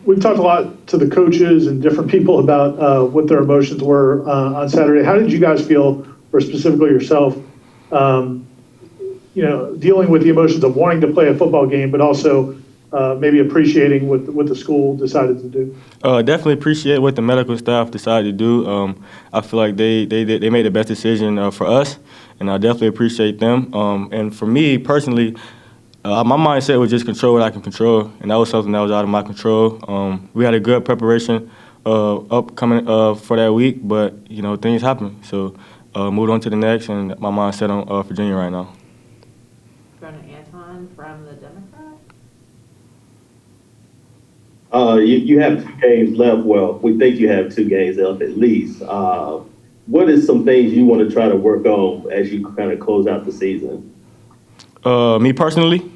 we've talked a lot to the coaches and different people about what their emotions were on Saturday. How did you guys feel, or specifically yourself, dealing with the emotions of wanting to play a football game, but also maybe appreciating what the school decided to do? Definitely appreciate what the medical staff decided to do. I feel like they made the best decision for us, and I definitely appreciate them. And for me personally, my mindset was just control what I can control, and that was something that was out of my control. We had a good preparation upcoming for that week, but things happen. So moved on to the next, and my mindset on Virginia right now. Going to Anton from the Democrat. You have 2 games left. Well, we think you have 2 games left at least. What is some things you want to try to work on as you kind of close out the season? Me personally,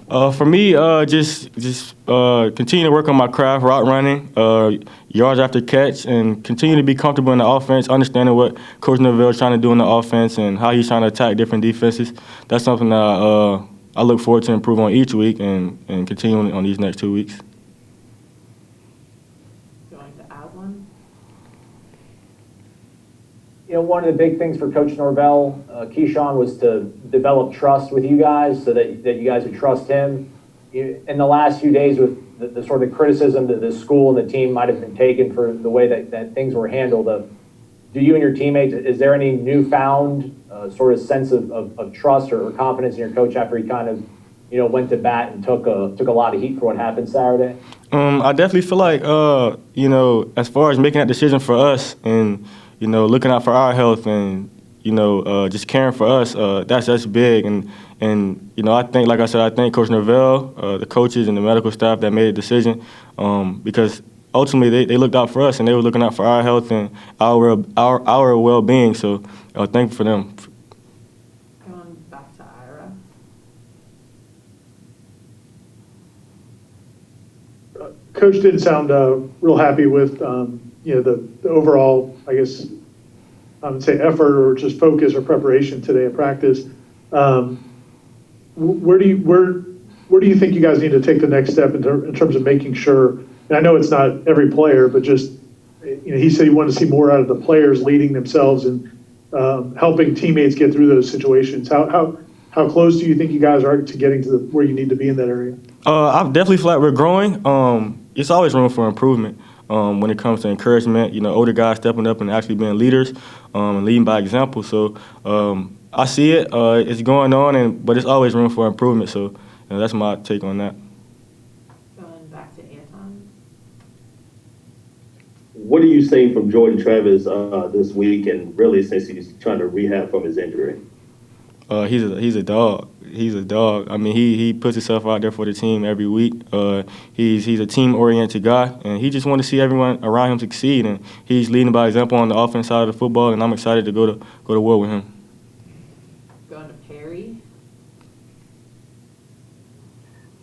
for me, just continue to work on my craft, route running, yards after catch, and continue to be comfortable in the offense, understanding what Coach Neville is trying to do in the offense and how he's trying to attack different defenses. That's something that I look forward to improve on each week and continuing on these next 2 weeks. Going to Aslan. One of the big things for Coach Norvell, Keyshawn, was to develop trust with you guys so that you guys would trust him. In the last few days, with the sort of criticism that the school and the team might have been taken for the way that things were handled, do you and your teammates, is there any newfound sort of sense of trust or confidence in your coach after he kind of, went to bat and took a lot of heat for what happened Saturday? I definitely feel like, as far as making that decision for us and, looking out for our health and, just caring for us, that's big. And I think, like I said, I thank Coach Norvell, the coaches and the medical staff that made the decision, because ultimately they looked out for us and they were looking out for our health and our well-being. So thankful for them. Going back to Ira. Coach didn't sound real happy with the overall, I guess I would say, effort or just focus or preparation today at practice. Where do you think you guys need to take the next step in terms of making sure? And I know it's not every player, but just he said he wanted to see more out of the players leading themselves and helping teammates get through those situations. How close do you think you guys are to getting to where you need to be in that area? I definitely feel like we're growing. It's always room for improvement when it comes to encouragement. Older guys stepping up and actually being leaders and leading by example. So I see it. It's going on, but it's always room for improvement. So that's my take on that. Going back to Anton. What are you seeing from Jordan Travis this week, and really since he's trying to rehab from his injury? He's a dog. He's a dog. I mean, he puts himself out there for the team every week. He's a team-oriented guy, and he just wants to see everyone around him succeed. And he's leading by example on the offense side of the football, and I'm excited to go to war with him. Going to Perry.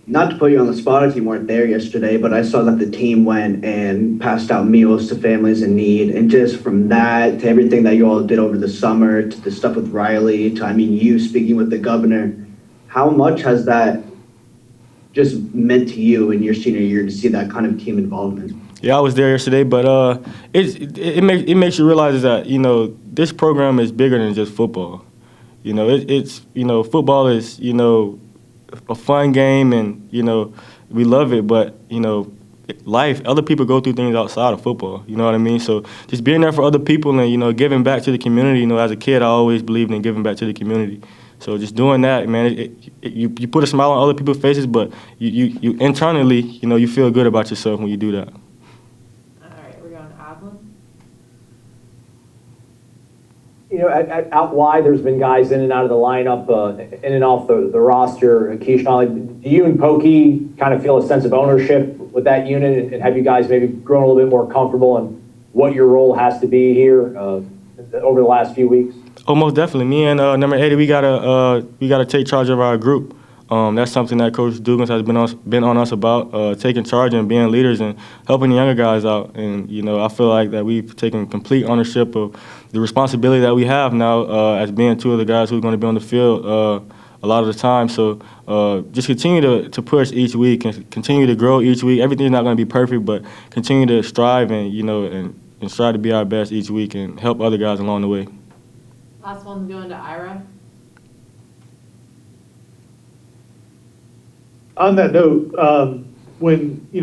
Not to put you on the spot if you weren't there yesterday, but I saw that the team went and passed out meals to families in need. And just from that to everything that you all did over the summer, to the stuff with Riley, to, you speaking with the governor, how much has that just meant to you in your senior year to see that kind of team involvement? Yeah, I was there yesterday, but it makes you realize that, this program is bigger than just football. Football is, a fun game, and we love it, but life, other people go through things outside of football, you know what I mean? So just being there for other people and giving back to the community. As a kid I always believed in giving back to the community, so just doing that, man, you put a smile on other people's faces, but you internally you feel good about yourself when you do that. All right, we're going to Aslan. Out wide, there's been guys in and out of the lineup, in and off the roster. Keyshawn, do you and Pokey kind of feel a sense of ownership with that unit, and have you guys maybe grown a little bit more comfortable in what your role has to be here over the last few weeks? Oh, most definitely. Me and number 80, we gotta take charge of our group. That's something that Coach Dugans has been on us about, taking charge and being leaders and helping the younger guys out. And I feel like that we've taken complete ownership of the responsibility that we have now as being two of the guys who are going to be on the field a lot of the time. So just continue to push each week and continue to grow each week. Everything's not going to be perfect, but continue to strive and and strive to be our best each week and help other guys along the way. Last one's going to Ira. On that note, when you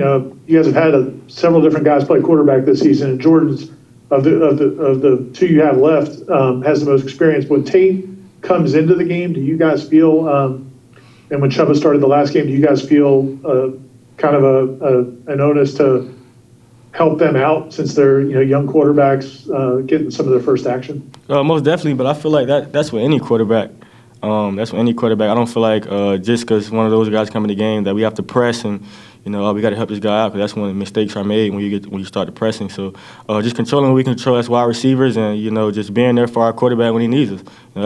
guys have had several different guys play quarterback this season, and Jordan's of the two you have left has the most experience. When Tate comes into the game, do you guys feel, and when Chuba started the last game, do you guys feel kind of an onus to help them out since they're young quarterbacks getting some of their first action? Most definitely, but I feel like that's with any quarterback. That's with any quarterback. I don't feel like just because one of those guys come in the game that we have to press and oh, we got to help this guy out, because that's when the mistakes are made when you start the pressing. So just controlling what we control as wide receivers, and just being there for our quarterback when he needs us.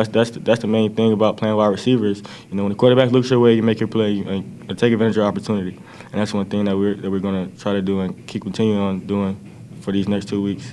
That's the main thing about playing wide receivers. When the quarterback looks your way, you make your play and take advantage of your opportunity. And that's one thing that we're going to try to do and keep continuing on doing for these next 2 weeks.